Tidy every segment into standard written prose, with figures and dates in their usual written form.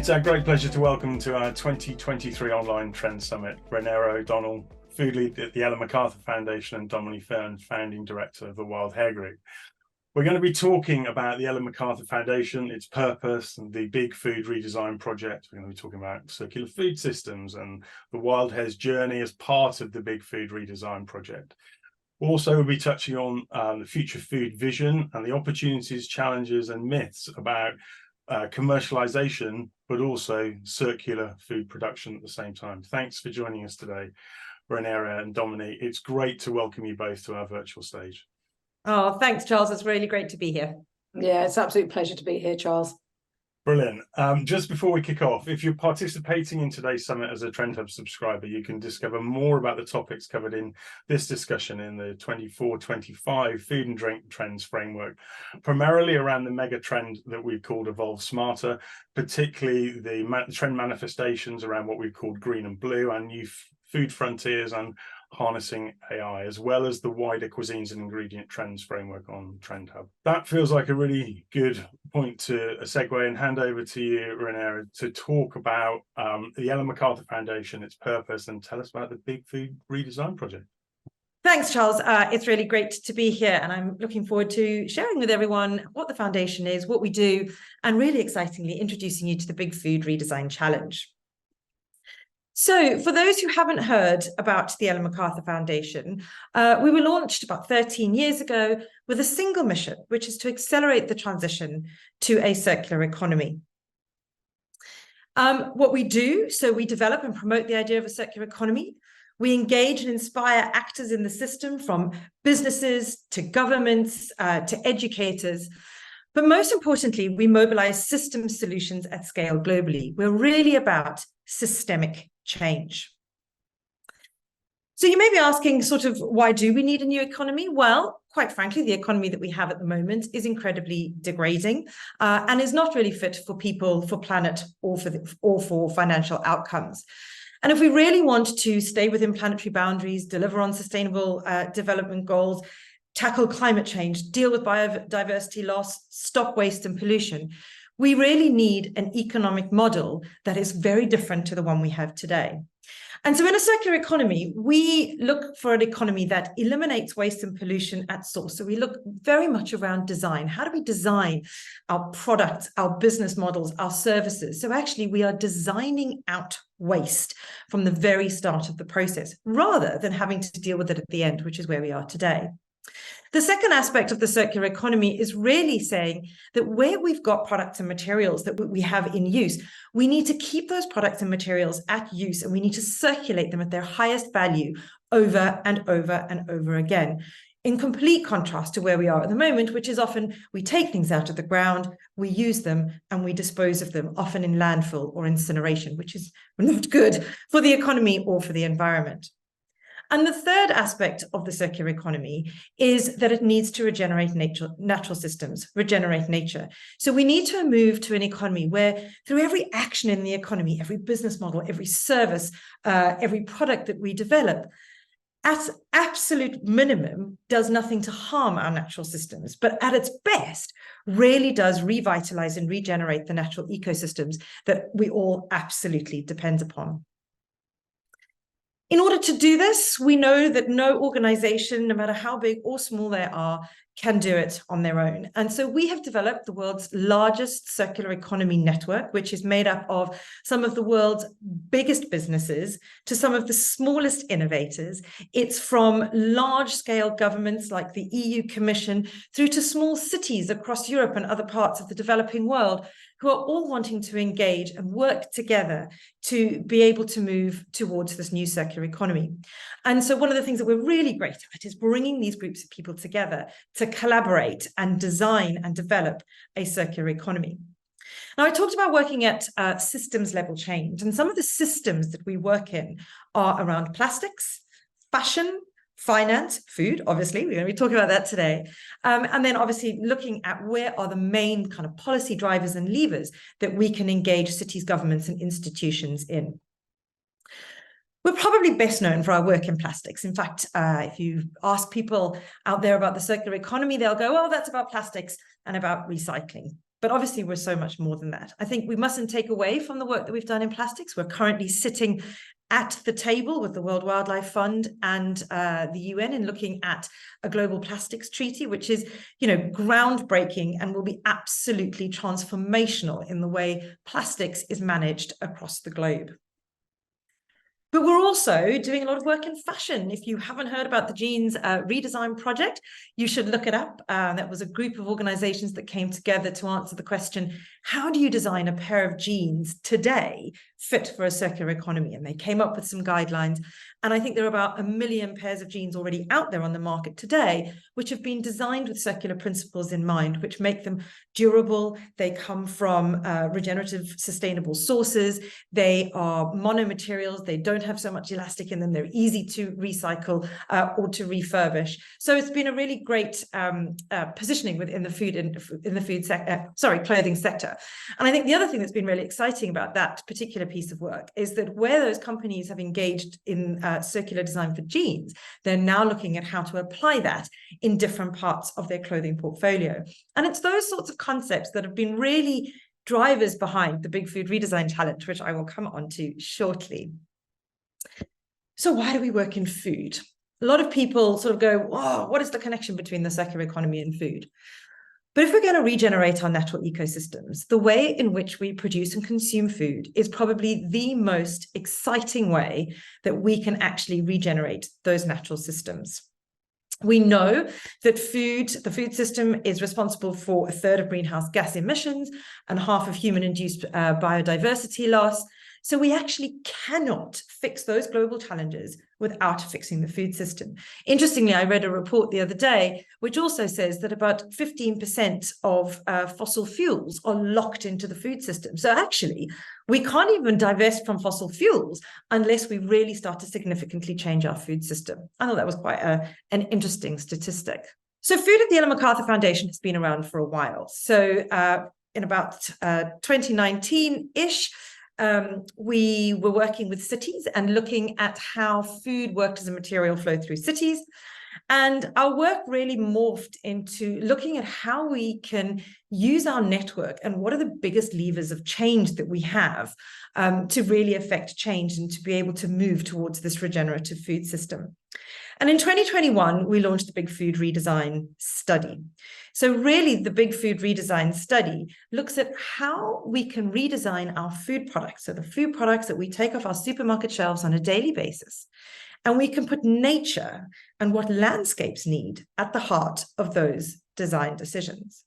It's a great pleasure to welcome to our 2023 Online Trend Summit, Reniera O'Donnell, food lead at the Ellen MacArthur Foundation, and Dominie Fearn, founding director of the Wild Hare Group. We're going to be talking about the Ellen MacArthur Foundation, its purpose, and the big food redesign project. We're going to be talking about circular food systems and the Wild Hare's journey as part of the big food redesign project. Also, we'll be touching on the future food vision and the opportunities, challenges, and myths about commercialization, but also circular food production at the same time. Thanks for joining us today, Reniera and Dominie. It's great to welcome you both to our virtual stage. Oh, thanks, Charles. It's really great to be here. Yeah, it's an absolute pleasure to be here, Charles. Brilliant. Just before we kick off, if you're participating in today's summit as a Trend Hub subscriber, you can discover more about the topics covered in this discussion in the 24-25 Food and Drink Trends Framework, primarily around the mega trend that we've called Evolve Smarter, particularly the trend manifestations around what we've called green and blue, and new food frontiers and harnessing AI, as well as the wider cuisines and ingredient trends framework on Trend Hub. That feels like a really good point to segue and hand over to you, Reniera, to talk about the Ellen MacArthur Foundation, its purpose, and tell us about the Big Food Redesign Project. Thanks, Charles. It's really great to be here, and I'm looking forward to sharing with everyone what the foundation is, what we do, and really excitingly introducing you to the Big Food Redesign Challenge. So for those who haven't heard about the Ellen MacArthur Foundation, we were launched about 13 years ago with a single mission, which is to accelerate the transition to a circular economy. What we do, so we develop and promote the idea of a circular economy. We engage and inspire actors in the system, from businesses to governments to educators. But most importantly, we mobilize system solutions at scale globally. We're really about systemic change. So you may be asking, sort of, why do we need a new economy? Well, quite frankly, the economy that we have at the moment is incredibly degrading and is not really fit for people, for planet, or for financial outcomes. And if we really want to stay within planetary boundaries, deliver on sustainable development goals, tackle climate change, deal with biodiversity loss, stop waste and pollution, we really need an economic model that is very different to the one we have today. And so in a circular economy, we look for an economy that eliminates waste and pollution at source. So we look very much around design. How do we design our products, our business models, our services? So actually, we are designing out waste from the very start of the process, rather than having to deal with it at the end, which is where we are today. The second aspect of the circular economy is really saying that where we've got products and materials that we have in use, we need to keep those products and materials at use, and we need to circulate them at their highest value over and over and over again, in complete contrast to where we are at the moment, which is often we take things out of the ground, we use them, and we dispose of them, often in landfill or incineration, which is not good for the economy or for the environment. And the third aspect of the circular economy is that it needs to regenerate natural systems, regenerate nature. So we need to move to an economy where, through every action in the economy, every business model, every service, every product that we develop, at absolute minimum, does nothing to harm our natural systems, but at its best, really does revitalize and regenerate the natural ecosystems that we all absolutely depend upon. In order to do this, we know that no organization, no matter how big or small they are, can do it on their own. And so we have developed the world's largest circular economy network, which is made up of some of the world's biggest businesses to some of the smallest innovators. It's from large-scale governments like the EU Commission through to small cities across Europe and other parts of the developing world, who are all wanting to engage and work together to be able to move towards this new circular economy. And so one of the things that we're really great at is bringing these groups of people together to collaborate and design and develop a circular economy. Now, I talked about working at systems level change, and some of the systems that we work in are around plastics, fashion, finance, food, obviously, we're going to be talking about that today. And then obviously looking at where are the main kind of policy drivers and levers that we can engage cities, governments, and institutions in. We're probably best known for our work in plastics. In fact, if you ask people out there about the circular economy, they'll go, oh, that's about plastics and about recycling. But obviously, we're so much more than that. I think we mustn't take away from the work that we've done in plastics. We're currently sitting at the table with the World Wildlife Fund and the UN in looking at a global plastics treaty, which is, groundbreaking and will be absolutely transformational in the way plastics is managed across the globe. But we're also doing a lot of work in fashion. If you haven't heard about the jeans redesign project, you should look it up. That was a group of organizations that came together to answer the question, how do you design a pair of jeans today fit for a circular economy? And they came up with some guidelines. And I think there are about 1 million pairs of jeans already out there on the market today, which have been designed with circular principles in mind, which make them durable. They come from regenerative, sustainable sources. They are monomaterials. They don't have so much elastic in them. They're easy to recycle or to refurbish. So it's been a really great positioning within the clothing sector. And I think the other thing that's been really exciting about that particular piece of work is that where those companies have engaged in circular design for jeans, they're now looking at how to apply that in different parts of their clothing portfolio. And it's those sorts of concepts that have been really drivers behind the Big Food Redesign Challenge, which I will come on to shortly. So why do we work in food? A lot of people sort of go, whoa, what is the connection between the circular economy and food? But if we're going to regenerate our natural ecosystems, the way in which we produce and consume food is probably the most exciting way that we can actually regenerate those natural systems. We know that the food system is responsible for 1/3 of greenhouse gas emissions and half of human-induced biodiversity loss. So we actually cannot fix those global challenges without fixing the food system. Interestingly, I read a report the other day, which also says that about 15% of fossil fuels are locked into the food system. So actually, we can't even divest from fossil fuels unless we really start to significantly change our food system. I thought that was quite an interesting statistic. So food at the Ellen MacArthur Foundation has been around for a while. So in about 2019-ish, we were working with cities and looking at how food worked as a material flow through cities. And our work really morphed into looking at how we can use our network and what are the biggest levers of change that we have to really affect change and to be able to move towards this regenerative food system. And in 2021, we launched the Big Food Redesign Study. So really, the Big Food Redesign Study looks at how we can redesign our food products, so the food products that we take off our supermarket shelves on a daily basis. And we can put nature and what landscapes need at the heart of those design decisions.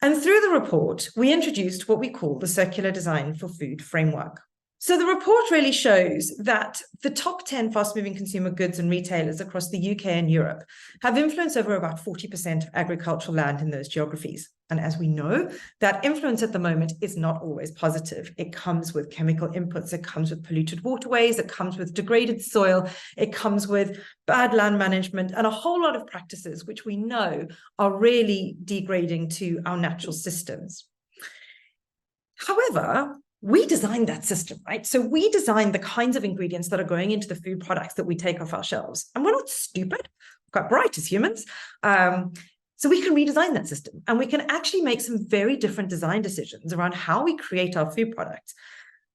And through the report, we introduced what we call the Circular Design for Food framework. So the report really shows that the top 10 fast-moving consumer goods and retailers across the UK and Europe have influence over about 40% of agricultural land in those geographies. And as we know, that influence at the moment is not always positive. It comes with chemical inputs, it comes with polluted waterways, it comes with degraded soil, it comes with bad land management, and a whole lot of practices which we know are really degrading to our natural systems. However, we designed that system, right? So we designed the kinds of ingredients that are going into the food products that we take off our shelves. And we're not stupid, we're quite bright as humans. So we can redesign that system and we can actually make some very different design decisions around how we create our food products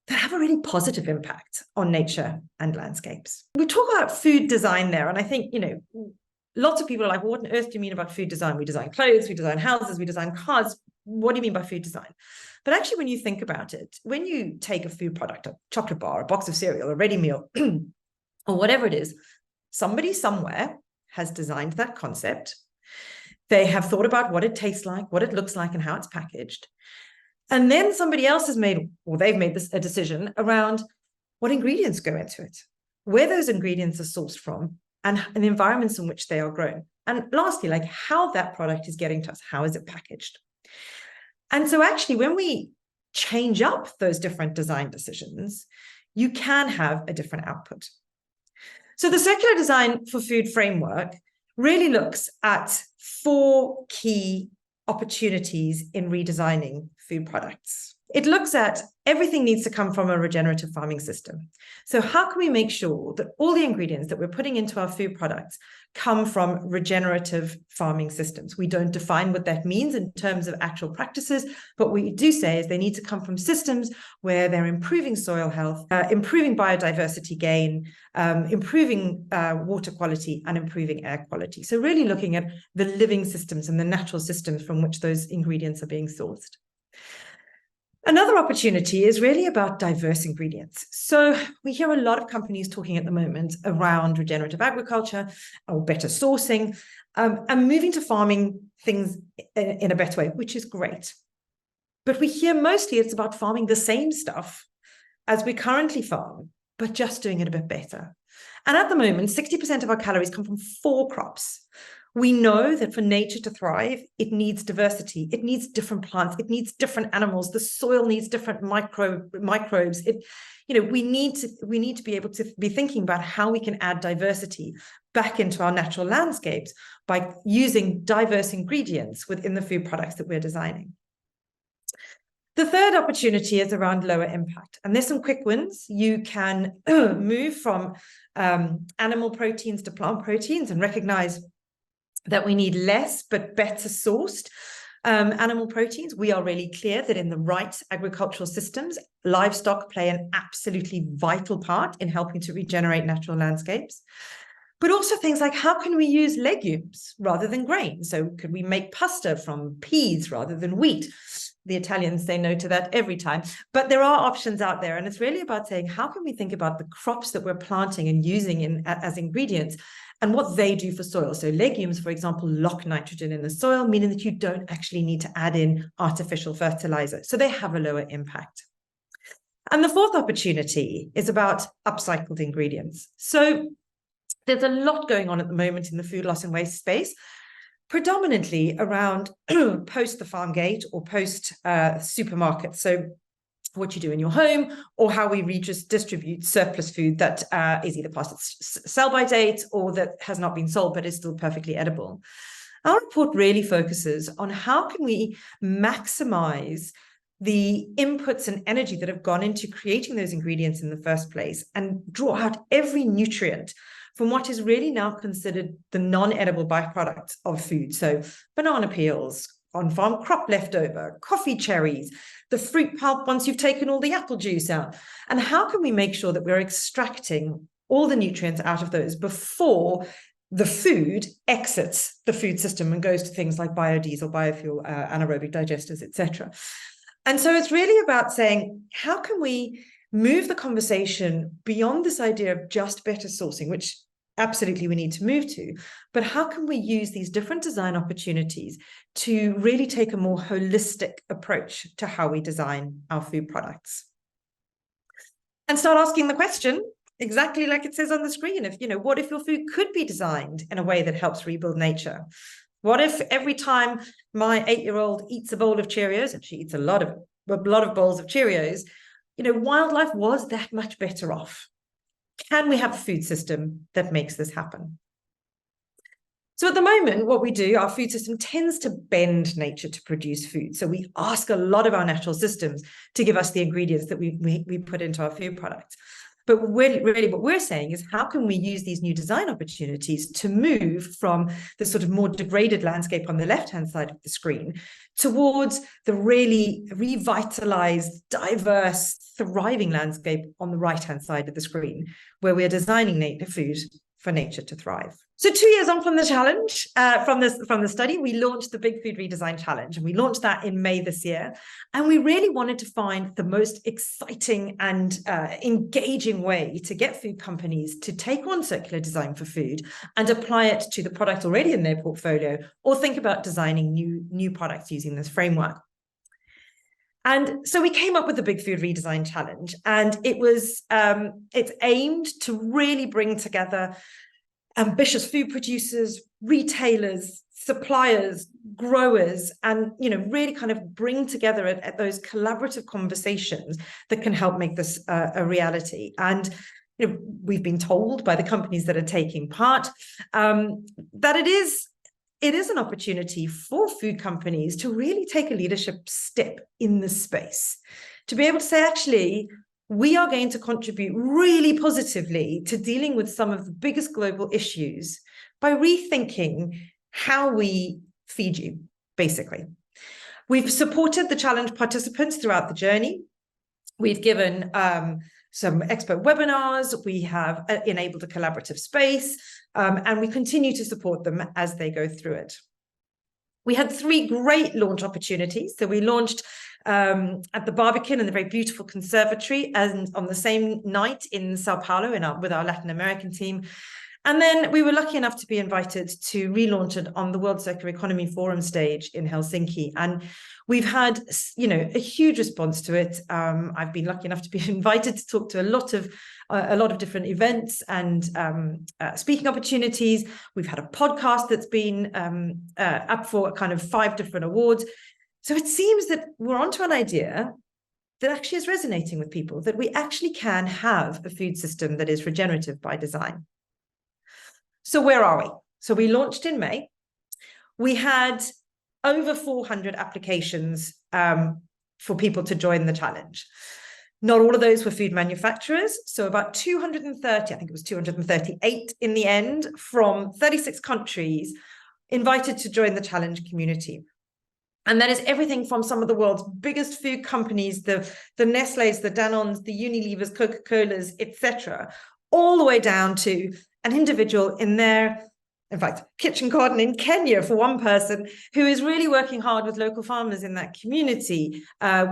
that have a really positive impact on nature and landscapes. We talk about food design there, and I think, lots of people are like, well, what on earth do you mean about food design? We design clothes, we design houses, we design cars. What do you mean by food design? But actually, when you think about it, when you take a food product, a chocolate bar, a box of cereal, a ready meal, or whatever it is, somebody somewhere has designed that concept. They have thought about what it tastes like, what it looks like, and how it's packaged. And then somebody else has made, or they've made a decision around what ingredients go into it, where those ingredients are sourced from, and the environments in which they are grown. And lastly, like how that product is getting to us, how is it packaged? And so actually, when we change up those different design decisions, you can have a different output. So the Circular Design for Food framework really looks at 4 key opportunities in redesigning food products. It looks at everything needs to come from a regenerative farming system. So how can we make sure that all the ingredients that we're putting into our food products come from regenerative farming systems? We don't define what that means in terms of actual practices, but what we do say is they need to come from systems where they're improving soil health, improving biodiversity gain, improving water quality, and improving air quality. So really looking at the living systems and the natural systems from which those ingredients are being sourced. Another opportunity is really about diverse ingredients. So we hear a lot of companies talking at the moment around regenerative agriculture or better sourcing, and moving to farming things in a better way, which is great. But we hear mostly it's about farming the same stuff as we currently farm, but just doing it a bit better. And at the moment, 60% of our calories come from 4 crops. We know that for nature to thrive, it needs diversity. It needs different plants. It needs different animals. The soil needs different microbes. We need to be able to be thinking about how we can add diversity back into our natural landscapes by using diverse ingredients within the food products that we're designing. The third opportunity is around lower impact. And there's some quick wins. You can move from animal proteins to plant proteins and recognize that we need less but better sourced animal proteins. We are really clear that in the right agricultural systems, livestock play an absolutely vital part in helping to regenerate natural landscapes. But also things like, how can we use legumes rather than grain? So could we make pasta from peas rather than wheat? The Italians say no to that every time. But there are options out there. And it's really about saying, how can we think about the crops that we're planting and using as ingredients and what they do for soil? So legumes, for example, lock nitrogen in the soil, meaning that you don't actually need to add in artificial fertilizer. So they have a lower impact. And the fourth opportunity is about upcycled ingredients. So there's a lot going on at the moment in the food loss and waste space, predominantly around post the farm gate or post supermarket. So what you do in your home, or how we redistribute surplus food that is either past its sell-by date or that has not been sold but is still perfectly edible. Our report really focuses on how can we maximize the inputs and energy that have gone into creating those ingredients in the first place and draw out every nutrient from what is really now considered the non-edible byproduct of food. So banana peels, on-farm crop leftover, coffee cherries, the fruit pulp once you've taken all the apple juice out. And how can we make sure that we're extracting all the nutrients out of those before the food exits the food system and goes to things like biodiesel, biofuel, anaerobic digesters, etc. And so it's really about saying, how can we move the conversation beyond this idea of just better sourcing, which absolutely we need to move to, but how can we use these different design opportunities to really take a more holistic approach to how we design our food products? And start asking the question, exactly like it says on the screen, what if your food could be designed in a way that helps rebuild nature? What if every time my 8-year-old eats a bowl of Cheerios, and she eats a lot of bowls of Cheerios, wildlife was that much better off? Can we have a food system that makes this happen? So at the moment, what we do, our food system tends to bend nature to produce food. So we ask a lot of our natural systems to give us the ingredients that we put into our food products. But really what we're saying is, how can we use these new design opportunities to move from the sort of more degraded landscape on the left-hand side of the screen towards the really revitalized, diverse, thriving landscape on the right-hand side of the screen, where we're designing food for nature to thrive. So 2 years on from the challenge, from the study, we launched the Big Food Redesign Challenge, and we launched that in May this year. And we really wanted to find the most exciting and engaging way to get food companies to take on circular design for food and apply it to the products already in their portfolio, or think about designing new products using this framework. And so we came up with the Big Food Redesign Challenge, and it's aimed to really bring together ambitious food producers, retailers, suppliers, growers, and really kind of bring together at those collaborative conversations that can help make this a reality. And we've been told by the companies that are taking part that it is it is an opportunity for food companies to really take a leadership step in this space, to be able to say, actually, we are going to contribute really positively to dealing with some of the biggest global issues by rethinking how we feed you, basically. We've supported the challenge participants throughout the journey. We've given some expert webinars. We have enabled a collaborative space, and we continue to support them as they go through it. We had 3 great launch opportunities. So we launched at the Barbican in the very beautiful conservatory, and on the same night in Sao Paulo with our Latin American team. And then we were lucky enough to be invited to relaunch it on the World Circular Economy Forum stage in Helsinki. And we've had, a huge response to it. I've been lucky enough to be invited to talk to a lot of different events and speaking opportunities. We've had a podcast that's been up for kind of 5 different awards. So it seems that we're onto an idea that actually is resonating with people, that we actually can have a food system that is regenerative by design. So where are we? So we launched in May. We had over 400 applications for people to join the challenge. Not all of those were food manufacturers. So about 230, I think it was 238 in the end, from 36 countries invited to join the challenge community. And that is everything from some of the world's biggest food companies, the Nestle's, the Danons, the Unilevers, Coca-Colas, etc., all the way down to an individual in fact, kitchen garden in Kenya for one person who is really working hard with local farmers in that community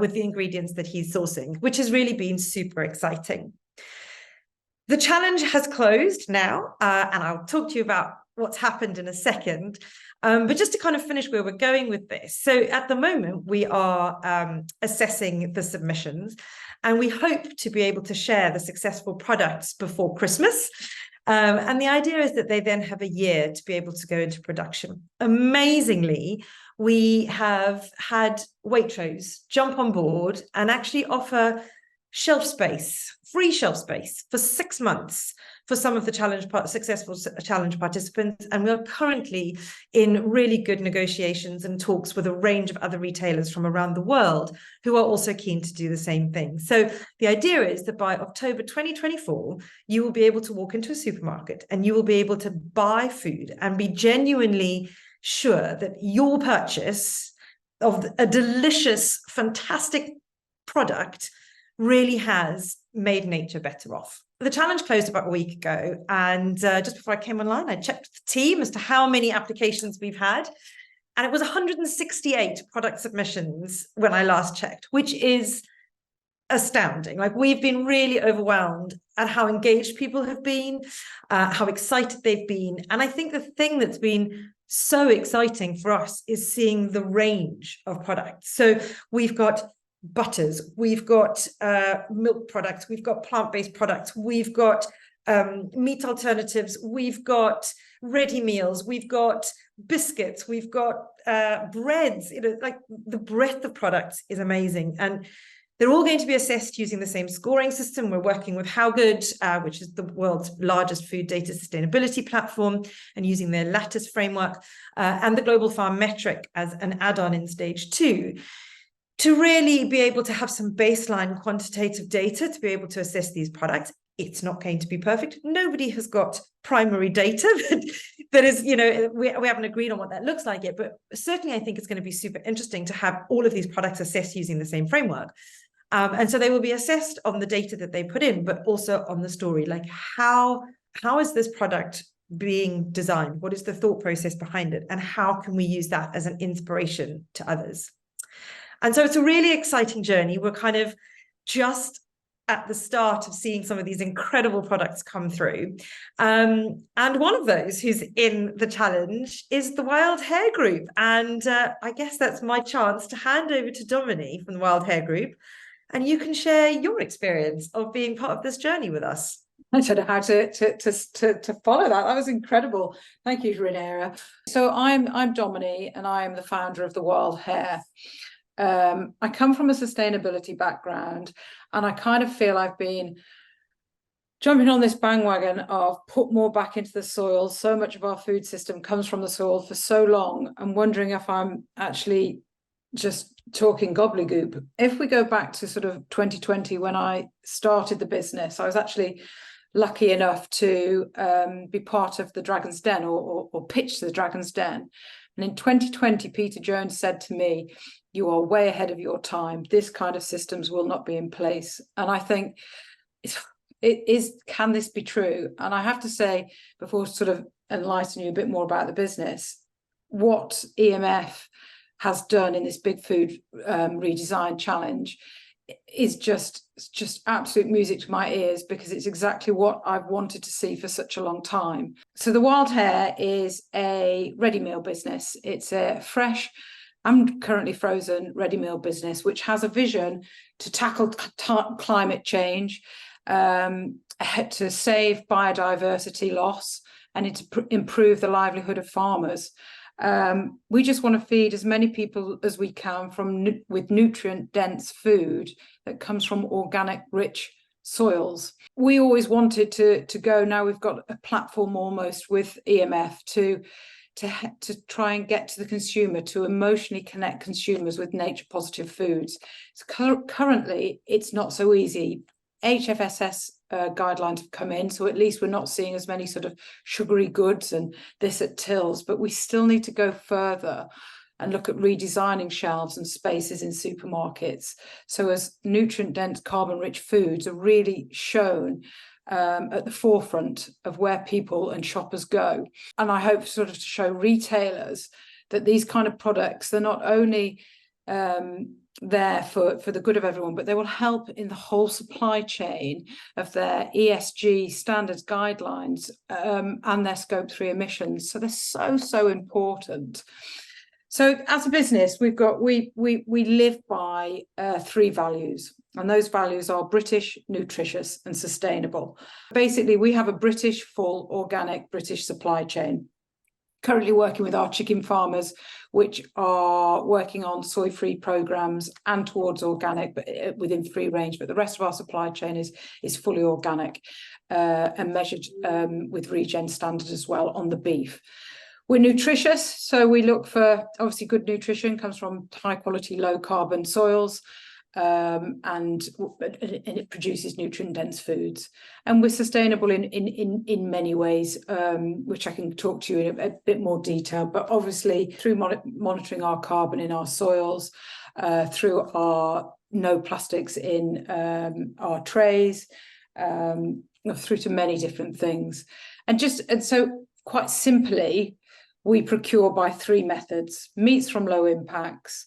with the ingredients that he's sourcing, which has really been super exciting. The challenge has closed now, and I'll talk to you about what's happened in a second. But just to kind of finish where we're going with this. So at the moment, we are assessing the submissions, and we hope to be able to share the successful products before Christmas. And the idea is that they then have a year to be able to go into production. Amazingly, we have had Waitrose jump on board and actually offer shelf space, free shelf space for 6 months for some of the successful challenge participants. And we're currently in really good negotiations and talks with a range of other retailers from around the world who are also keen to do the same thing. So the idea is that by October 2024, you will be able to walk into a supermarket and you will be able to buy food and be genuinely sure that your purchase of a delicious, fantastic product really has made nature better off. The challenge closed about a week ago, and just before I came online, I checked the team as to how many applications we've had, and it was 168 product submissions when I last checked, which is astounding. Like, we've been really overwhelmed at how engaged people have been, how excited they've been, and I think the thing that's been so exciting for us is seeing the range of products. So we've got butters, we've got milk products, we've got plant-based products, we've got meat alternatives, we've got ready meals, we've got biscuits, we've got breads. Like, the breadth of products is amazing, and they're all going to be assessed using the same scoring system. We're working with How Good, which is the world's largest food data sustainability platform, and using their Lattice framework and the Global Farm metric as an add-on in stage 2. To really be able to have some baseline quantitative data to be able to assess these products. It's not going to be perfect. Nobody has got primary data that is, we haven't agreed on what that looks like yet, but certainly I think it's going to be super interesting to have all of these products assessed using the same framework. And so they will be assessed on the data that they put in, but also on the story, like how is this product being designed? What is the thought process behind it? And how can we use that as an inspiration to others? And so it's a really exciting journey. We're kind of just at the start of seeing some of these incredible products come through. And one of those who's in the challenge is the Wild Hare Group. And I guess that's my chance to hand over to Dominie from the Wild Hare Group. And you can share your experience of being part of this journey with us. I don't know how to follow that. That was incredible. Thank you, Reniera. So I'm Dominie, and I'm the founder of the Wild Hare. I come from a sustainability background, and I kind of feel I've been jumping on this bandwagon of put more back into the soil. So much of our food system comes from the soil for so long. I'm wondering if I'm actually just talking gobbledygook. If we go back to sort of 2020, when I started the business, I was actually lucky enough to be part of the Dragon's Den or pitch to the Dragon's Den. And in 2020, Peter Jones said to me, "You are way ahead of your time. This kind of systems will not be in place." And I think can this be true? And I have to say, before sort of enlighten you a bit more about the business, what EMF has done in this big food redesign challenge is just absolute music to my ears, because it's exactly what I've wanted to see for such a long time. So the Wild Hare is a ready meal business. It's a fresh and currently frozen ready meal business, which has a vision to tackle climate change, to save biodiversity loss, and to improve the livelihood of farmers. We just want to feed as many people as we can with nutrient-dense food that comes from organic, rich soils. We always wanted to go. Now we've got a platform almost with EMF to try and get to the consumer, to emotionally connect consumers with nature-positive foods. So currently, it's not so easy. HFSS guidelines have come in, so at least we're not seeing as many sort of sugary goods and this at tills, but we still need to go further and look at redesigning shelves and spaces in supermarkets, so as nutrient-dense, carbon-rich foods are really shown at the forefront of where people and shoppers go. And I hope sort of to show retailers that these kind of products, they're not only there for the good of everyone, but they will help in the whole supply chain of their ESG standards guidelines and their scope 3 emissions. So they're so important. So as a business, we live by 3 values, and those values are British, nutritious, and sustainable. Basically, we have a British, full, organic British supply chain. Currently working with our chicken farmers, which are working on soy-free programs and towards organic, but within free range. But the rest of our supply chain is fully organic and measured with regen standard as well on the beef. We're nutritious, so we look for, obviously, good nutrition comes from high quality, low carbon soils. And it produces nutrient-dense foods, and we're sustainable in many ways, which I can talk to you in a bit more detail. But obviously, through monitoring our carbon in our soils, through our no plastics in our trays, through to many different things, and so quite simply, we procure by 3 methods: meats from low impacts,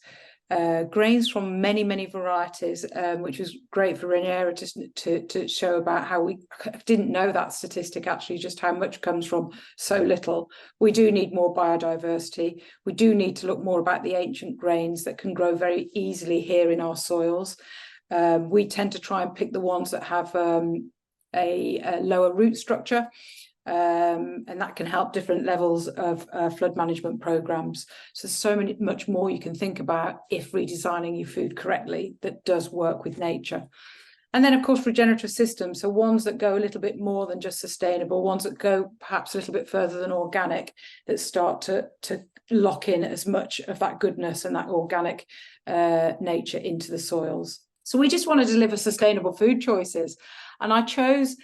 grains from many varieties, which was great for Reniera to show about how we didn't know that statistic, actually, just how much comes from so little. We do need more biodiversity. We do need to look more about the ancient grains that can grow very easily here in our soils. We tend to try and pick the ones that have a lower root structure, and that can help different levels of flood management programs. So much more you can think about if redesigning your food correctly that does work with nature. And then, of course, regenerative systems, so ones that go a little bit more than just sustainable, ones that go perhaps a little bit further than organic, that start to lock in as much of that goodness and that organic nature into the soils. So we just want to deliver sustainable food choices, and I chose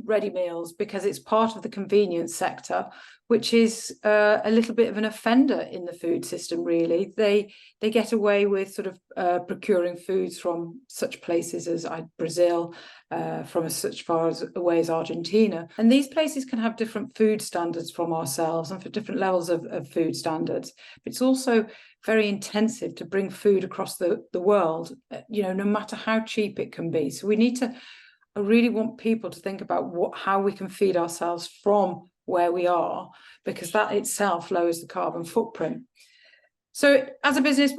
ready meals because it's part of the convenience sector, which is a little bit of an offender in the food system, really. They get away with sort of procuring foods from such places as Brazil, from such far away as Argentina. And these places can have different food standards from ourselves and for different levels of food standards. But it's also very intensive to bring food across the world, no matter how cheap it can be. So we need to I really want people to think about how we can feed ourselves from where we are, because that itself lowers the carbon footprint. So as a business,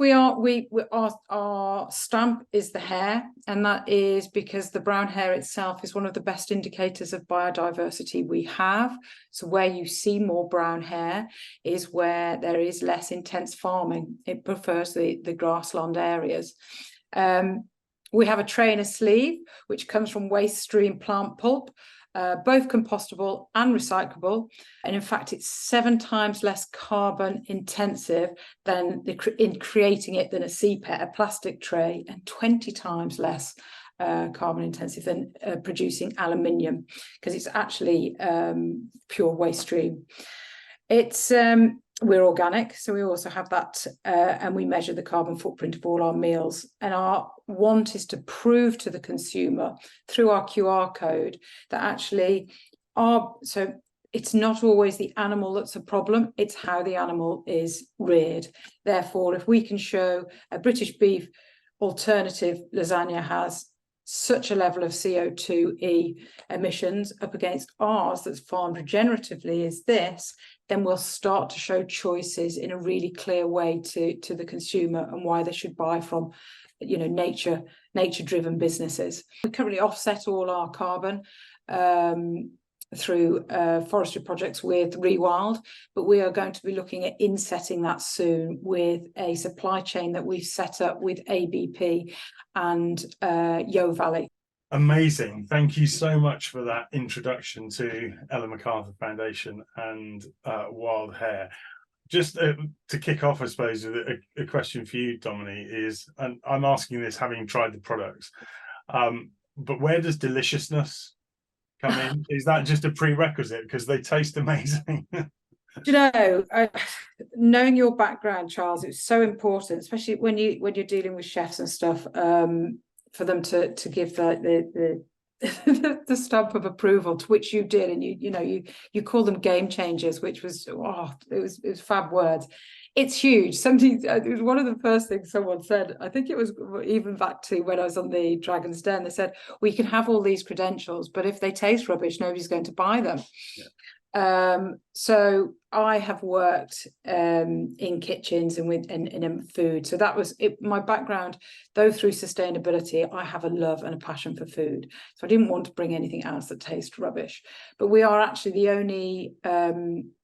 our stamp is the hare, and that is because the brown hare itself is one of the best indicators of biodiversity we have. So where you see more brown hare is where there is less intense farming. It prefers the grassland areas. We have a tray and a sleeve, which comes from waste stream plant pulp, both compostable and recyclable. And in fact, it's 7 times less carbon intensive in creating it than a CPET, a plastic tray, and 20 times less carbon intensive than producing aluminium, because it's actually pure waste stream. It's we're organic, so we also have that, and we measure the carbon footprint of all our meals. And our want is to prove to the consumer through our QR code that actually so it's not always the animal that's a problem, it's how the animal is reared. Therefore, if we can show a British beef alternative lasagna has such a level of CO2e emissions up against ours that's farmed regeneratively is this, then we'll start to show choices in a really clear way to the consumer and why they should buy from, you know, nature-driven businesses. We currently offset all our carbon through forestry projects with Rewild, but we are going to be looking at insetting that soon with a supply chain that we've set up with ABP and Yo Valley. Amazing. Thank you so much for that introduction to Ellen MacArthur Foundation and Wild Hare. Just to kick off, I suppose, a question for you, Dominie, is, and I'm asking this having tried the products, but where does deliciousness come in? Is that just a prerequisite because they taste amazing? You know, knowing your background, Charles, it's so important, especially when you're dealing with chefs and stuff, for them to give the stamp of approval, to which you did, and you call them game changers, which was it was fab words. It's huge. It was one of the first things someone said. I think it was even back to when I was on the Dragon's Den. They said, we can have all these credentials, but if they taste rubbish, nobody's going to buy them. Yeah. So I have worked in kitchens and in food. So that was it. My background, though, through sustainability, I have a love and a passion for food. So I didn't want to bring anything else that tastes rubbish. But we are actually the only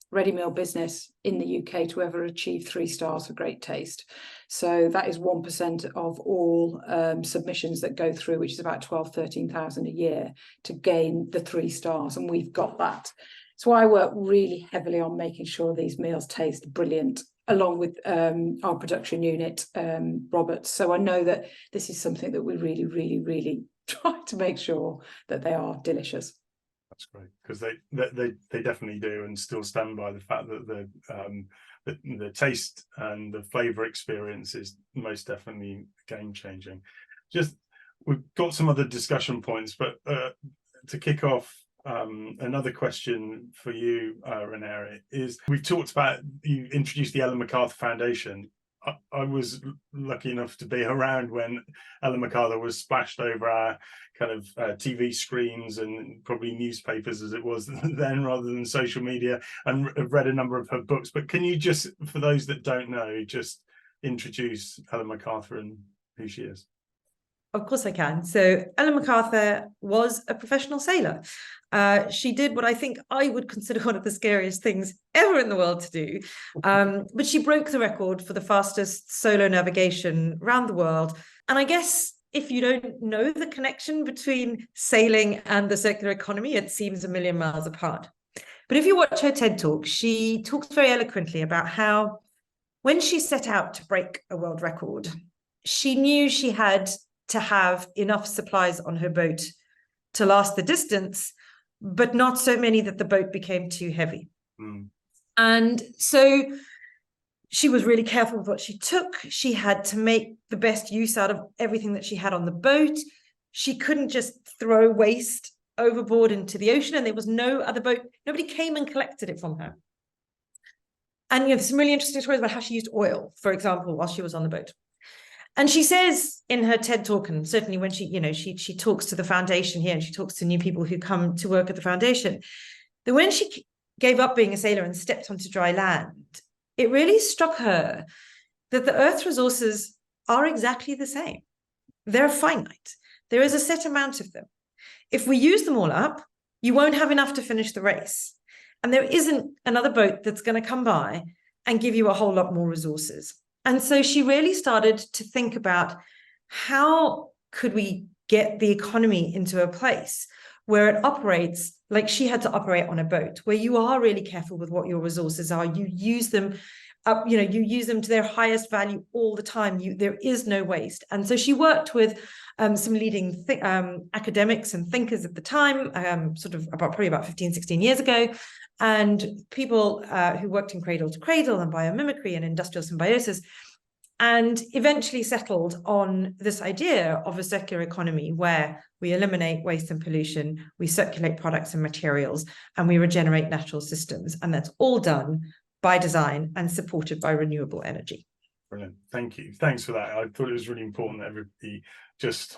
ready meal business in the UK to ever achieve 3 stars for great taste. So that is 1% of all submissions that go through, which is about 13,000 a year, to gain the 3 stars. And we've got that. So I work really heavily on making sure these meals taste brilliant, along with our production unit, Robert. So I know that this is something that we really, really, really try to make sure that they are delicious. That's great, because they definitely do, and still stand by the fact that the taste and the flavour experience is most definitely game changing. Just, we've got some other discussion points, but to kick off, another question for you, Reniera, is, we've talked about, you introduced the Ellen MacArthur Foundation. I was lucky enough to be around when Ellen MacArthur was splashed over our kind of TV screens and probably newspapers as it was then, rather than social media, and I've read a number of her books. But can you just, for those that don't know, just introduce Ellen MacArthur and who she is? Of course I can. So Ellen MacArthur was a professional sailor. She did what I think I would consider one of the scariest things ever in the world to do. But she broke the record for the fastest solo navigation around the world. And I guess if you don't know the connection between sailing and the circular economy, it seems a million miles apart. But if you watch her TED Talk, she talks very eloquently about how when she set out to break a world record, she knew she had to have enough supplies on her boat to last the distance, but not so many that the boat became too heavy. And so she was really careful with what she took. She had to make the best use out of everything that she had on the boat. She couldn't just throw waste overboard into the ocean, and there was no other boat. Nobody came and collected it from her. And there's some really interesting stories about how she used oil, for example, while she was on the boat. And she says in her TED Talk, and certainly when she talks to the foundation here, and she talks to new people who come to work at the foundation, that when she gave up being a sailor and stepped onto dry land, it really struck her that the Earth's resources are exactly the same. They're finite. There is a set amount of them. If we use them all up, you won't have enough to finish the race. And there isn't another boat that's going to come by and give you a whole lot more resources. And so she really started to think about how could we get the economy into a place where it operates like she had to operate on a boat, where you are really careful with what your resources are, you use them up, you use them to their highest value all the time. There is no waste. And so she worked with some leading academics and thinkers at the time, probably about 15, 16 years ago, and people who worked in cradle to cradle and biomimicry and industrial symbiosis, and eventually settled on this idea of a circular economy where we eliminate waste and pollution, we circulate products and materials, and we regenerate natural systems. And that's all done by design and supported by renewable energy. Brilliant. Thank you. Thanks for that. I thought it was really important that everybody just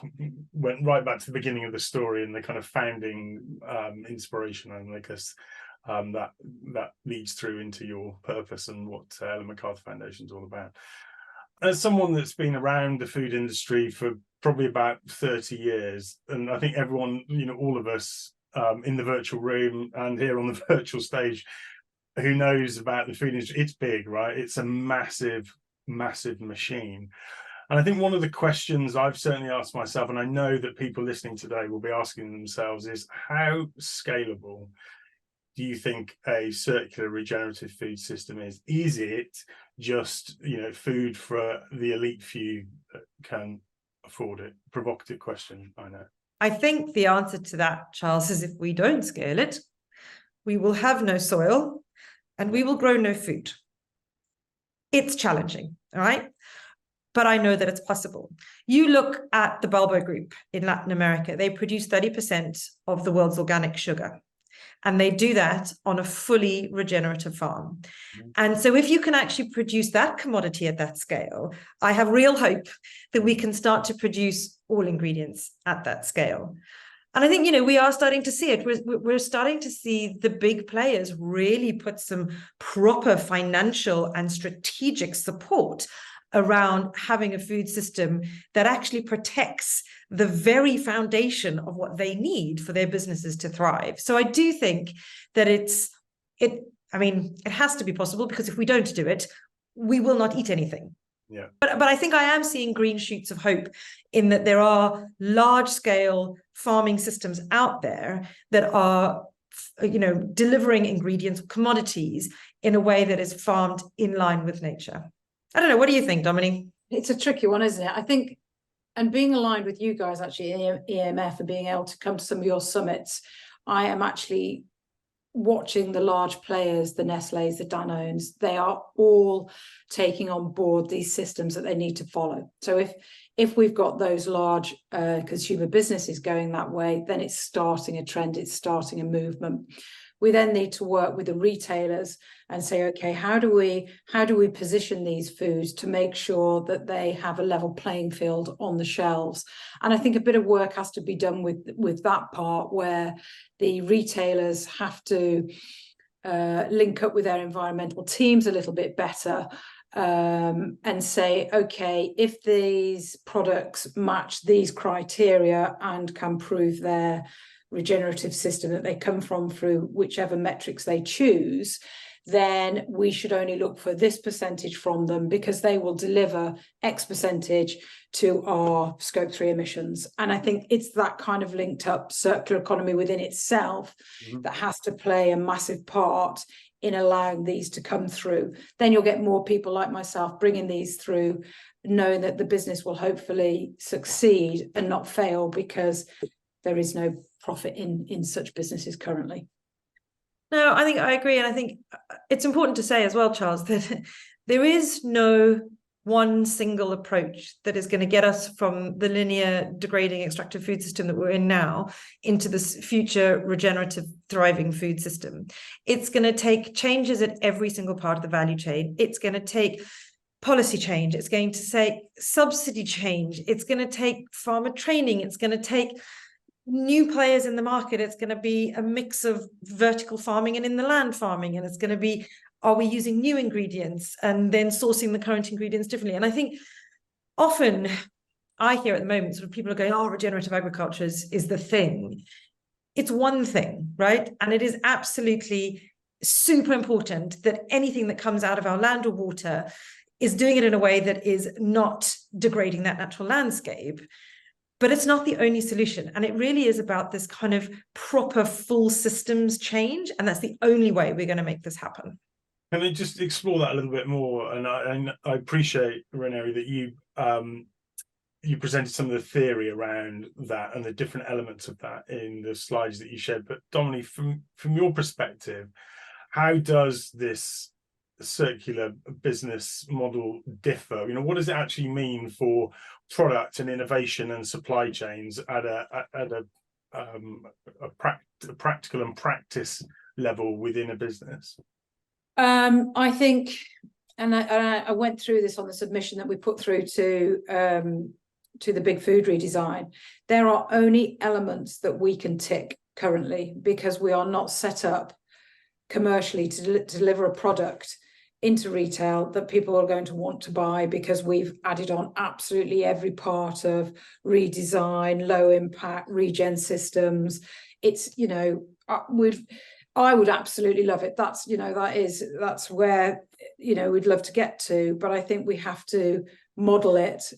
went right back to the beginning of the story and the kind of founding inspiration, and I guess that leads through into your purpose and what Ellen MacArthur Foundation is all about. As someone that's been around the food industry for probably about 30 years, and I think everyone, all of us in the virtual room and here on the virtual stage who knows about the food industry, it's big, right? It's a massive, massive machine. And I think one of the questions I've certainly asked myself, and I know that people listening today will be asking themselves, is how scalable do you think a circular regenerative food system is? Is it just, food for the elite few that can afford it? Provocative question, I know. I think the answer to that, Charles, is if we don't scale it, we will have no soil and we will grow no food. It's challenging, all right? But I know that it's possible. You look at the Bulbo Group in Latin America, they produce 30% of the world's organic sugar. And they do that on a fully regenerative farm. And so if you can actually produce that commodity at that scale, I have real hope that we can start to produce all ingredients at that scale. And I think, we are starting to see it. We're starting to see the big players really put some proper financial and strategic support around having a food system that actually protects the very foundation of what they need for their businesses to thrive. So I do think that it has to be possible, because if we don't do it, we will not eat anything. Yeah. But I think I am seeing green shoots of hope in that there are large-scale farming systems out there that are, delivering ingredients, commodities in a way that is farmed in line with nature. I don't know. What do you think, Dominie? It's a tricky one, isn't it? I think, and being aligned with you guys actually in EMF and being able to come to some of your summits, I am actually watching the large players, the Nestle's, the Danones. They are all taking on board these systems that they need to follow. So if we've got those large consumer businesses going that way, then it's starting a trend, it's starting a movement. We then need to work with the retailers and say, okay, how do we position these foods to make sure that they have a level playing field on the shelves? And I think a bit of work has to be done with that part, where the retailers have to link up with their environmental teams a little bit better, and say, okay, if these products match these criteria and can prove their regenerative system that they come from through whichever metrics they choose, then we should only look for this percentage from them, because they will deliver X percentage to our scope 3 emissions. And I think it's that kind of linked up circular economy within itself that has to play a massive part in allowing these to come through. Then you'll get more people like myself bringing these through, knowing that the business will hopefully succeed and not fail, because there is no profit in such businesses currently. No, I think I agree. And I think it's important to say as well, Charles, that there is no one single approach that is going to get us from the linear degrading extractive food system that we're in now into this future regenerative thriving food system. It's going to take changes at every single part of the value chain. It's going to take policy change. It's going to take subsidy change. It's going to take farmer training. It's going to take new players in the market. It's going to be a mix of vertical farming and in the land farming. And it's going to be, are we using new ingredients and then sourcing the current ingredients differently? And I think often I hear at the moment sort of people are going, oh, regenerative agriculture is the thing. It's one thing, right? And it is absolutely super important that anything that comes out of our land or water is doing it in a way that is not degrading that natural landscape. But it's not the only solution. And it really is about this kind of proper full systems change. And that's the only way we're going to make this happen. Can I just explore that a little bit more? And I appreciate, Reniera, that you presented some of the theory around that and the different elements of that in the slides that you shared. But Dominie, from your perspective, how does this circular business model differ? You know, what does it actually mean for product and innovation and supply chains at a practical and practice level within a business? I think, and I went through this on the submission that we put through to the big food redesign. There are only elements that we can tick currently because we are not set up commercially to deliver a product into retail that people are going to want to buy, because we've added on absolutely every part of redesign, low impact, regen systems. It's, you know, I would absolutely love it. That's, you know, that's where, you know, we'd love to get to, but I think we have to model it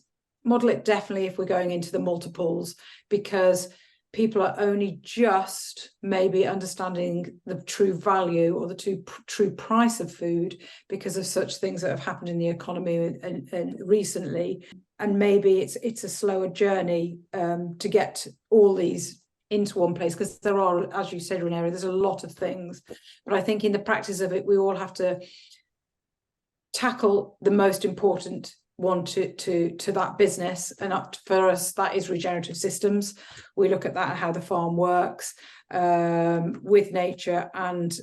definitely if we're going into the multiples, because people are only just maybe understanding the true value or the true price of food because of such things that have happened in the economy and recently. And maybe it's a slower journey to get all these into one place, because there are, as you said, Reniera, there's a lot of things. But I think in the practice of it, we all have to tackle the most important one to that business, and up for us that is regenerative systems. We look at that, how the farm works with nature and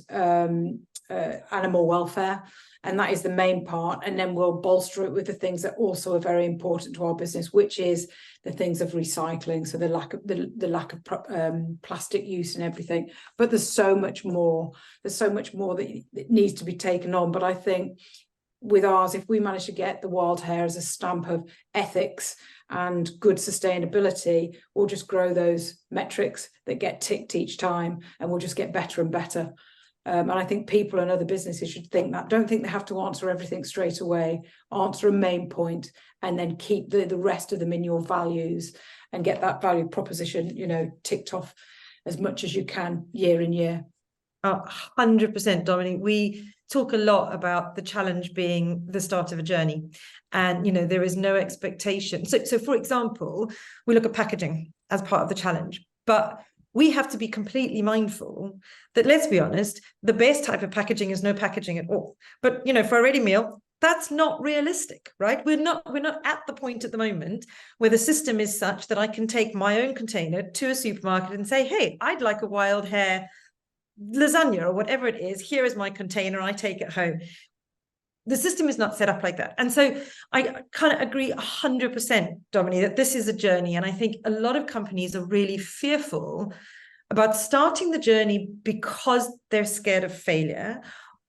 animal welfare, and that is the main part, and then we'll bolster it with the things that also are very important to our business, which is the things of recycling, so the lack of plastic use and everything. But there's so much more that needs to be taken on. But I think with ours, if we manage to get the wild hare as a stamp of ethics and good sustainability, we'll just grow those metrics that get ticked each time, and we'll just get better and better. And I think people and other businesses should think that. Don't think they have to answer everything straight away. Answer a main point, and then keep the rest of them in your values, and get that value proposition, you know, ticked off as much as you can year in year. 100%, Dominique. We talk a lot about the challenge being the start of a journey, and you know, there is no expectation. So for example, we look at packaging as part of the challenge, but we have to be completely mindful that, let's be honest, the best type of packaging is no packaging at all. But you know, for a ready meal, that's not realistic, right? We're not at the point at the moment where the system is such that I can take my own container to a supermarket and say, hey, I'd like a wild hare lasagna or whatever it is. Here is my container, I take it home. The system is not set up like that. And so I kind of agree 100%, Dominie, that this is a journey. And I think a lot of companies are really fearful about starting the journey because they're scared of failure,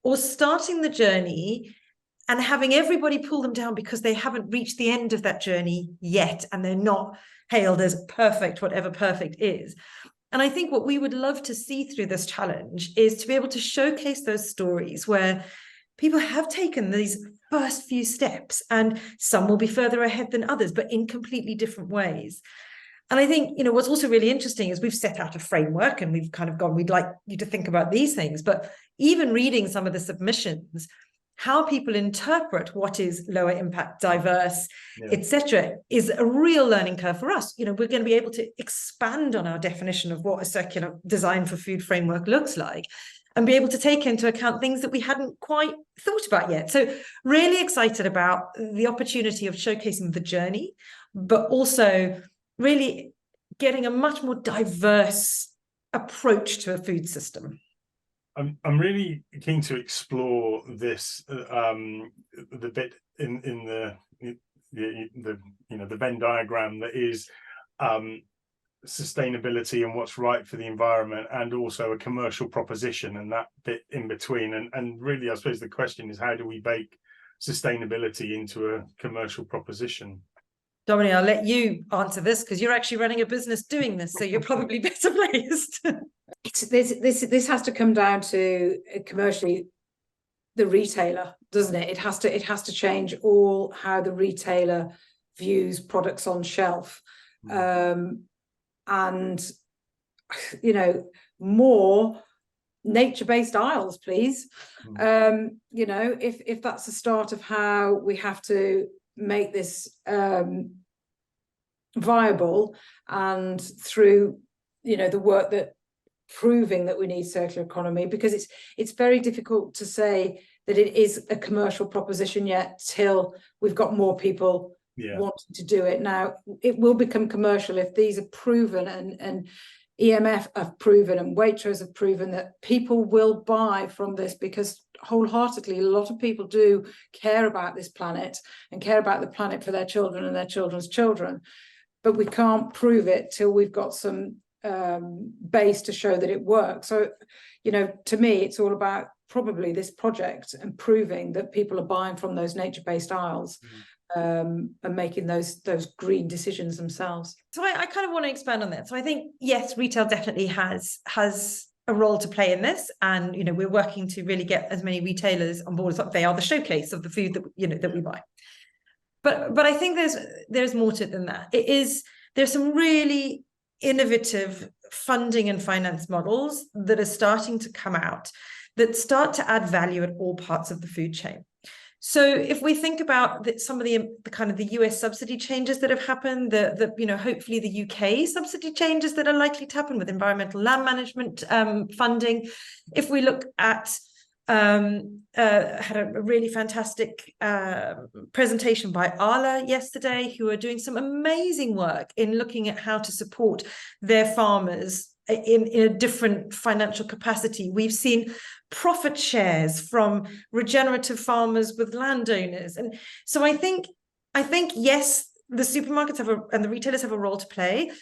or starting the journey and having everybody pull them down because they haven't reached the end of that journey yet, and they're not hailed as perfect, whatever perfect is. And I think what we would love to see through this challenge is to be able to showcase those stories where people have taken these first few steps, and some will be further ahead than others, but in completely different ways. And I think, you know, what's also really interesting is we've set out a framework and we've kind of gone, we'd like you to think about these things, but even reading some of the submissions, how people interpret what is lower impact, diverse, etc., is a real learning curve for us. You know, we're going to be able to expand on our definition of what a circular design for food framework looks like, and be able to take into account things that we hadn't quite thought about yet. So really excited about the opportunity of showcasing the journey, but also really getting a much more diverse approach to a food system. I'm really keen to explore this the bit in the you know, the Venn diagram that is sustainability and what's right for the environment, and also a commercial proposition, and that bit in between. And really, I suppose the question is, how do we bake sustainability into a commercial proposition? Dominie, I'll let you answer this because you're actually running a business doing this, so you're probably better placed. This has to come down to commercially the retailer, doesn't it? It has to change all how the retailer views products on shelf. and more nature-based aisles, please. If that's the start of how we have to make this viable, and through the work that proving that we need circular economy, because it's very difficult to say that it is a commercial proposition yet till we've got more people wanting to do it. Now it will become commercial if these are proven, and EMF have proven and Waitrose have proven that people will buy from this, because wholeheartedly a lot of people do care about this planet and care about the planet for their children and their children's children. But we can't prove it till we've got some base to show that it works. So, to me, it's all about probably this project and proving that people are buying from those nature-based aisles, and making those green decisions themselves. So I kind of want to expand on that. So I think, yes, retail definitely has a role to play in this, and we're working to really get as many retailers on board as they are the showcase of the food that that we buy. But I think there's more to it than that. There's some really innovative funding and finance models that are starting to come out that start to add value at all parts of the food chain. So if we think about some of the kind of the US subsidy changes that have happened, hopefully the UK subsidy changes that are likely to happen with environmental land management funding. If we look at had a really fantastic presentation by Arla yesterday, who are doing some amazing work in looking at how to support their farmers in a different financial capacity. We've seen profit shares from regenerative farmers with landowners. And so I think, yes, the supermarkets and the retailers have a role to play,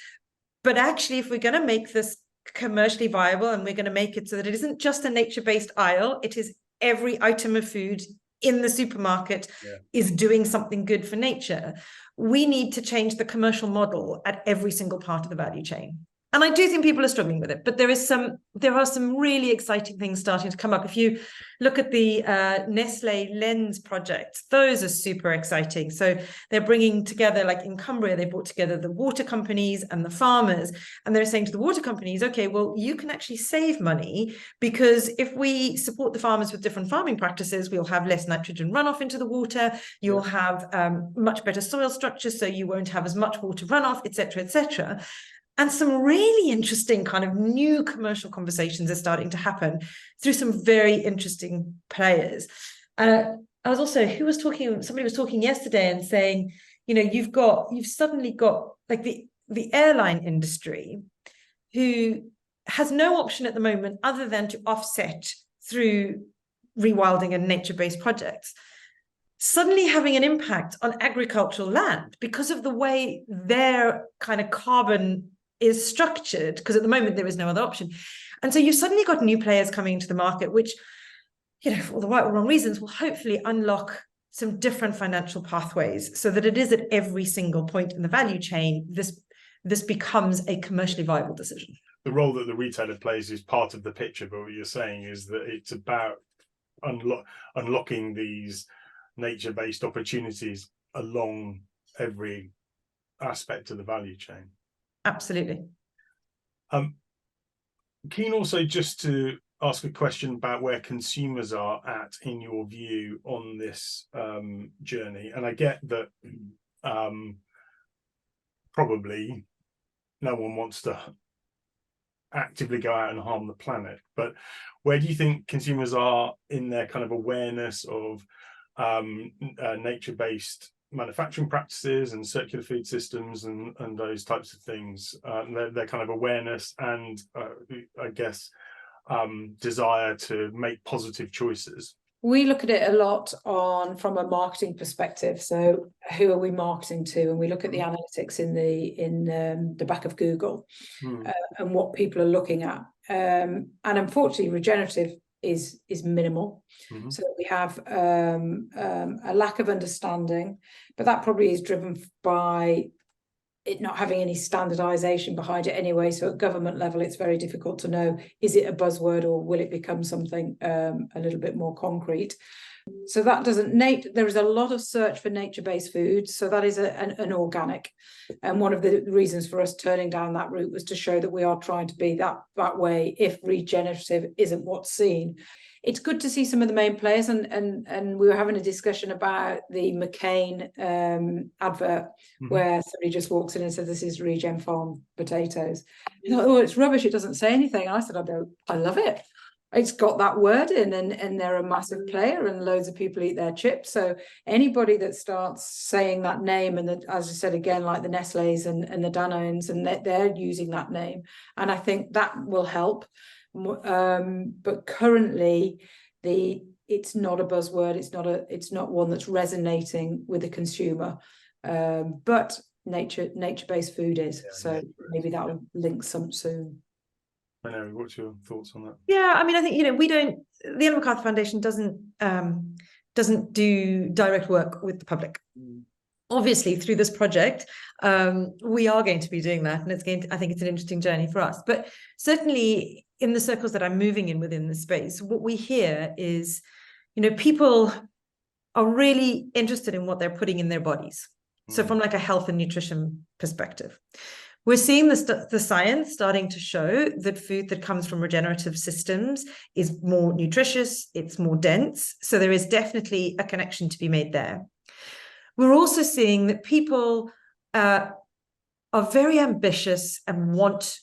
but actually, if we're going to make this commercially viable, and we're going to make it so that it isn't just a nature-based aisle, it is every item of food in the supermarket is doing something good for nature, we need to change the commercial model at every single part of the value chain. And I do think people are struggling with it, but there are some really exciting things starting to come up. If you look at the Nestle Lens project, those are super exciting. So they're bringing together, like in Cumbria, they brought together the water companies and the farmers, and they're saying to the water companies, okay, well, you can actually save money, because if we support the farmers with different farming practices, we'll have less nitrogen runoff into the water, you'll have much better soil structure, so you won't have as much water runoff, et cetera, et cetera. And some really interesting kind of new commercial conversations are starting to happen through some very interesting players. I was also, somebody was talking yesterday and saying, you've suddenly got like the airline industry, who has no option at the moment other than to offset through rewilding and nature-based projects, suddenly having an impact on agricultural land because of the way their kind of carbon is structured, because at the moment there is no other option. And so you've suddenly got new players coming into the market, which, for all the right or wrong reasons, will hopefully unlock some different financial pathways, so that it is at every single point in the value chain, this becomes a commercially viable decision. The role that the retailer plays is part of the picture, but what you're saying is that it's about unlocking these nature-based opportunities along every aspect of the value chain. Absolutely. Keen also just to ask a question about where consumers are at, in your view, on this journey. And I get that probably no one wants to actively go out and harm the planet, but where do you think consumers are in their kind of awareness of nature-based manufacturing practices and circular food systems and those types of things, their kind of awareness and I guess desire to make positive choices? We look at it a lot from a marketing perspective. So who are we marketing to? And we look at the analytics in the back of Google and what people are looking at. And unfortunately, regenerative is minimal. So we have a lack of understanding, but that probably is driven by it not having any standardization behind it anyway. So at government level, it's very difficult to know, is it a buzzword or will it become something a little bit more concrete? So that there is a lot of search for nature-based foods. So that is an organic. And one of the reasons for us turning down that route was to show that we are trying to be that way if regenerative isn't what's seen. It's good to see some of the main players, and we were having a discussion about the McCain advert where somebody just walks in and says, this is Regen Farm potatoes. Oh, it's rubbish, it doesn't say anything. And I said, I love it. It's got that word in, and they're a massive player, and loads of people eat their chips. So anybody that starts saying that name, and as I said again, like the Nestle's and the Danones, and they're using that name, and I think that will help. But currently, it's not a buzzword. It's not one that's resonating with the consumer. But nature-based food is. Yeah, so maybe that will link some soon. Reniera, what's your thoughts on that? Yeah, I mean, I think, the Ellen MacArthur Foundation doesn't do direct work with the public. Obviously, through this project, we are going to be doing that, and I think it's an interesting journey for us. But certainly in the circles that I'm moving in within the space, what we hear is, people are really interested in what they're putting in their bodies. So from like a health and nutrition perspective, we're seeing the science starting to show that food that comes from regenerative systems is more nutritious, it's more dense. So there is definitely a connection to be made there. We're also seeing that people are very ambitious and want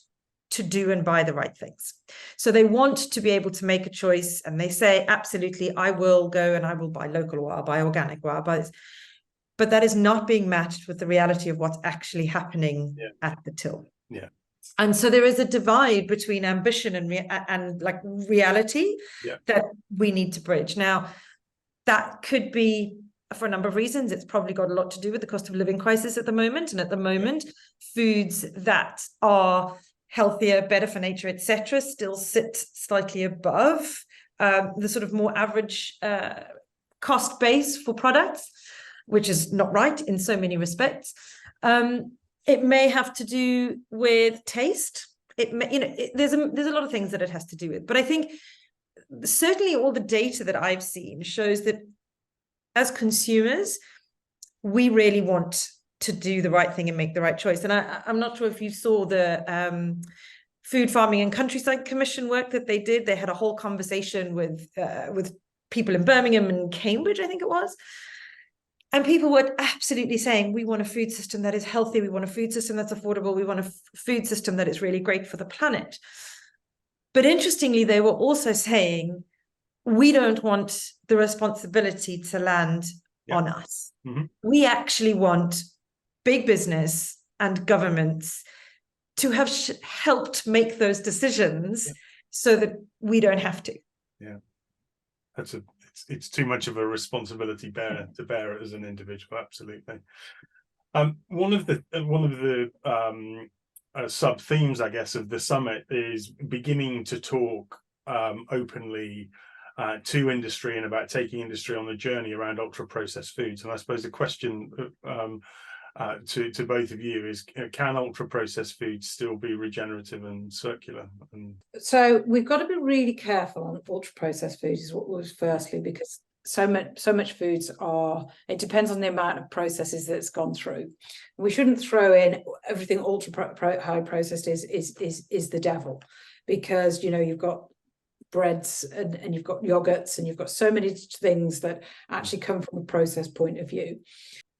to do and buy the right things. So they want to be able to make a choice, and they say, absolutely, I will go and I will buy local, or I'll buy organic, or I'll buy this. But that is not being matched with the reality of what's actually happening at the till. Yeah. And so there is a divide between ambition and like reality that we need to bridge. Now, that could be for a number of reasons. It's probably got a lot to do with the cost of living crisis at the moment. And at the moment, foods that are healthier, better for nature, etc., still sit slightly above the sort of more average cost base for products, which is not right in so many respects. It may have to do with taste. It may, there's a lot of things that it has to do with. But I think certainly all the data that I've seen shows that as consumers, we really want to do the right thing and make the right choice. And I'm not sure if you saw the Food Farming and Countryside Commission work that they did. They had a whole conversation with people in Birmingham and Cambridge, I think it was. And people were absolutely saying, we want a food system that is healthy. We want a food system that's affordable. We want a food system that is really great for the planet. But interestingly, they were also saying, we don't want the responsibility to land on us. We actually want big business and governments to have helped make those decisions so that we don't have to. Yeah, it's too much of a responsibility to bear as an individual. Absolutely. One of the sub themes, I guess, of the summit is beginning to talk openly to industry and about taking industry on the journey around ultra processed foods. And I suppose the question to both of you is, can ultra processed foods still be regenerative and circular? So we've got to be really careful on ultra processed foods, is what was firstly, because so much foods it depends on the amount of processes that's gone through. We shouldn't throw in everything ultra high processed is the devil, because you've got breads and you've got yogurts and you've got so many things that actually come from a process point of view.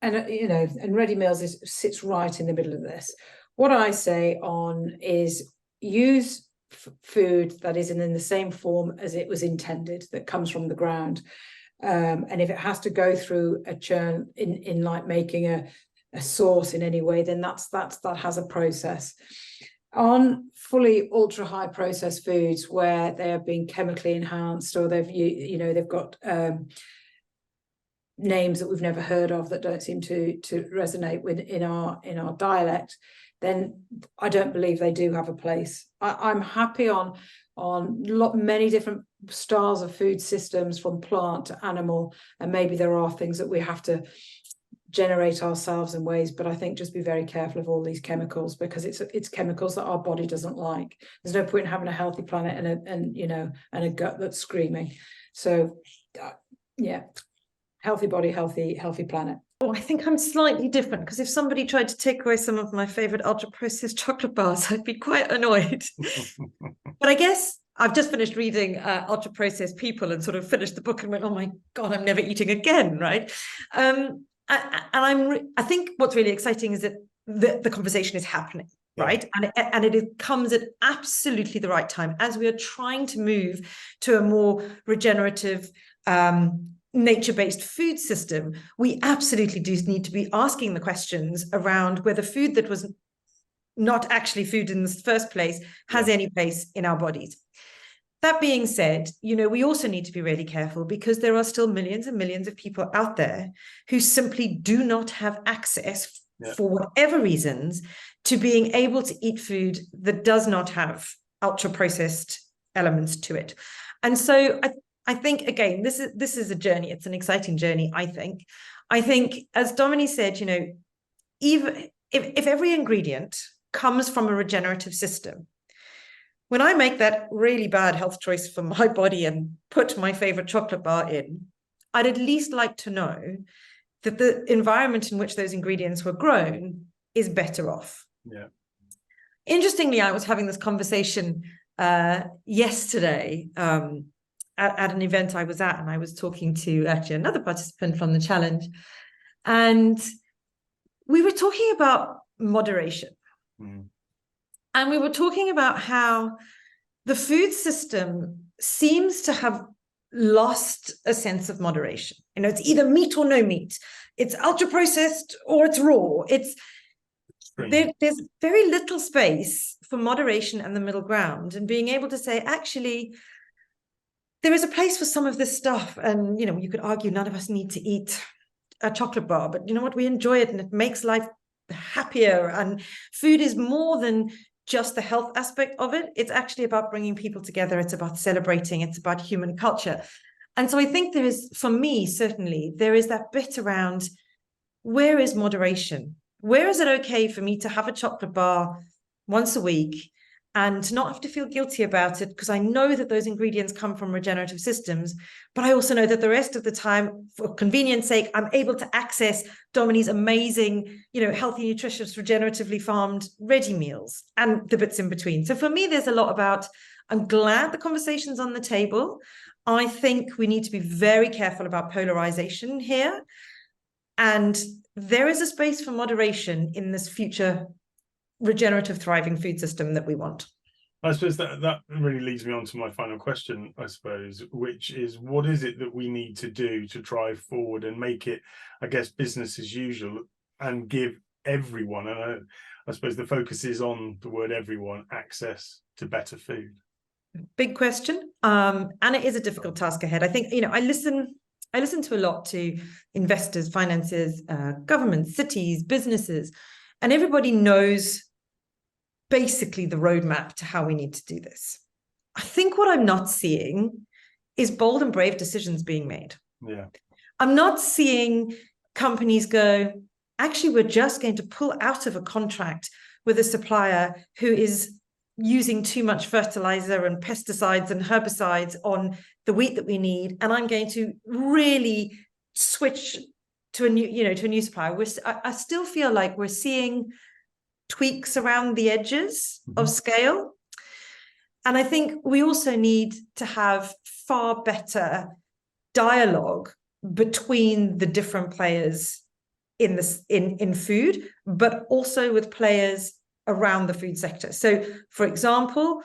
And ready meals sits right in the middle of this. What I say is use food that is in the same form as it was intended, that comes from the ground. And if it has to go through a churn in like making a sauce in any way, then that has a process. On fully ultra high processed foods where they are being chemically enhanced, or they've got names that we've never heard of that don't seem to resonate with in our dialect, then I don't believe they do have a place. I'm happy on many different styles of food systems, from plant to animal, and maybe there are things that we have to generate ourselves in ways, but I think just be very careful of all these chemicals, because it's chemicals that our body doesn't like. There's no point in having a healthy planet and a gut that's screaming. So yeah, healthy body, healthy planet. Oh, I think I'm slightly different, because if somebody tried to take away some of my favorite ultra processed chocolate bars, I'd be quite annoyed. But I guess I've just finished reading Ultra Processed People and sort of finished the book and went, oh my God, I'm never eating again, right? I think what's really exciting is that the conversation is happening, right? And it comes at absolutely the right time as we are trying to move to a more regenerative, nature-based food system. We absolutely do need to be asking the questions around whether food that was not actually food in the first place has any place in our bodies. That being said, we also need to be really careful, because there are still millions and millions of people out there who simply do not have access, for whatever reasons, to being able to eat food that does not have ultra-processed elements to it. And so I think, again, this is a journey. It's an exciting journey, I think. I think, as Dominie said, even if every ingredient comes from a regenerative system, when I make that really bad health choice for my body and put my favorite chocolate bar in, I'd at least like to know that the environment in which those ingredients were grown is better off. Yeah. Interestingly, I was having this conversation yesterday at an event I was at, and I was talking to actually another participant from the challenge, and we were talking about moderation. And we were talking about how the food system seems to have lost a sense of moderation. It's either meat or no meat. It's ultra processed or it's raw. There's very little space for moderation and the middle ground, and being able to say, actually, there is a place for some of this stuff. And, you could argue none of us need to eat a chocolate bar, but you know what? We enjoy it and it makes life happier. And food is more than just the health aspect of it. It's actually about bringing people together. It's about celebrating. It's about human culture. And so I think there is, for me, certainly, there is that bit around, where is moderation? Where is it okay for me to have a chocolate bar once a week and not have to feel guilty about it, because I know that those ingredients come from regenerative systems, but I also know that the rest of the time, for convenience sake, I'm able to access Dominie's amazing, healthy, nutritious, regeneratively farmed ready meals and the bits in between. So for me, there's a lot about, I'm glad the conversation's on the table. I think we need to be very careful about polarization here. And there is a space for moderation in this future regenerative, thriving food system that we want. I suppose that really leads me on to my final question, I suppose, which is, what is it that we need to do to drive forward and make it, I guess, business as usual, and give everyone, and I suppose the focus is on the word everyone, access to better food? Big question. And it is a difficult task ahead. I think, I listen to a lot to investors, finances, governments, cities, businesses, and everybody knows basically the roadmap to how we need to do this. I think what I'm not seeing is bold and brave decisions being made. Yeah. I'm not seeing companies go, actually, we're just going to pull out of a contract with a supplier who is using too much fertilizer and pesticides and herbicides on the wheat that we need, and I'm going to really switch to a new supplier. I still feel like we're seeing tweaks around the edges of scale. And I think we also need to have far better dialogue between the different players in food, but also with players around the food sector. So, for example,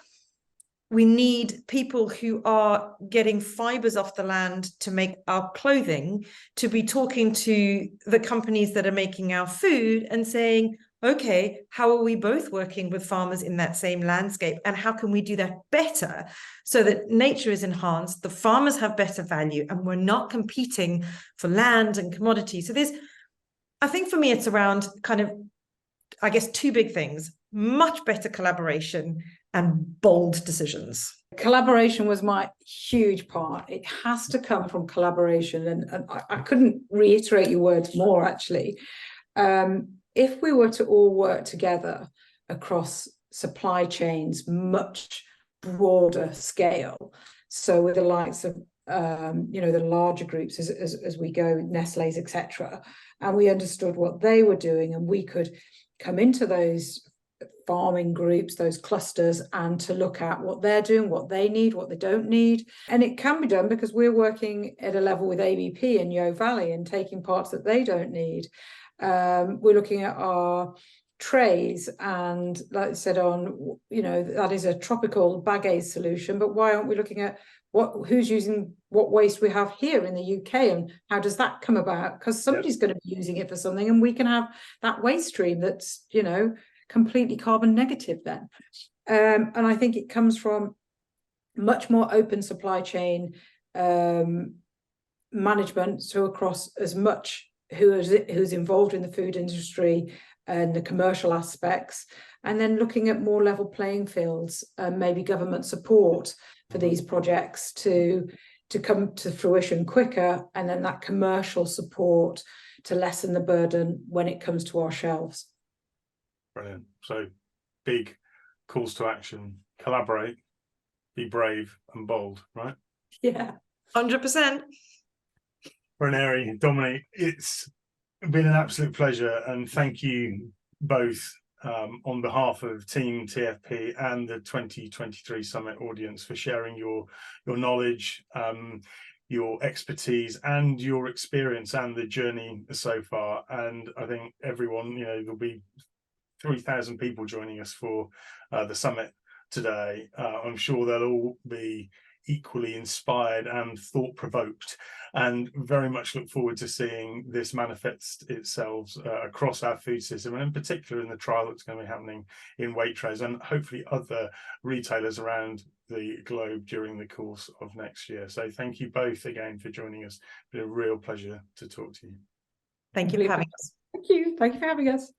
we need people who are getting fibers off the land to make our clothing to be talking to the companies that are making our food and saying, okay, how are we both working with farmers in that same landscape? And how can we do that better so that nature is enhanced, the farmers have better value, and we're not competing for land and commodities? So I think for me, it's around kind of, I guess, two big things. much better collaboration, and bold decisions. Collaboration was my huge part. It has to come from collaboration, and I couldn't reiterate your words more, actually. If we were to all work together across supply chains, much broader scale, so with the likes of the larger groups as we go, Nestle's, etc., and we understood what they were doing, and we could come into those farming groups, those clusters, and to look at what they're doing, what they need, what they don't need. And it can be done because we're working at a level with ABP in Yo Valley and taking parts that they don't need. We're looking at our trays, and like I said, that is a tropical bag aid solution, but why aren't we looking at who's using what waste we have here in the UK, and how does that come about? Because somebody's going to be using it for something, and we can have that waste stream that's completely carbon negative then. And I think it comes from much more open supply chain management, so across as much who's involved in the food industry and the commercial aspects, and then looking at more level playing fields, maybe government support for these projects to come to fruition quicker, and then that commercial support to lessen the burden when it comes to our shelves. Brilliant. So big calls to action: collaborate, be brave and bold, right? Yeah. 100%. Reniera, Dominie, it's been an absolute pleasure, and thank you both on behalf of Team TFP and the 2023 Summit audience for sharing your knowledge, your expertise, and your experience and the journey so far. And I think everyone, there'll be 3,000 people joining us for the summit today. I'm sure they'll all be equally inspired and thought-provoked, and very much look forward to seeing this manifest itself across our food system, and in particular in the trial that's going to be happening in Waitrose, and hopefully other retailers around the globe during the course of next year. So thank you both again for joining us. It's been a real pleasure to talk to you. Thank you for having us. Thank you. Thank you for having us.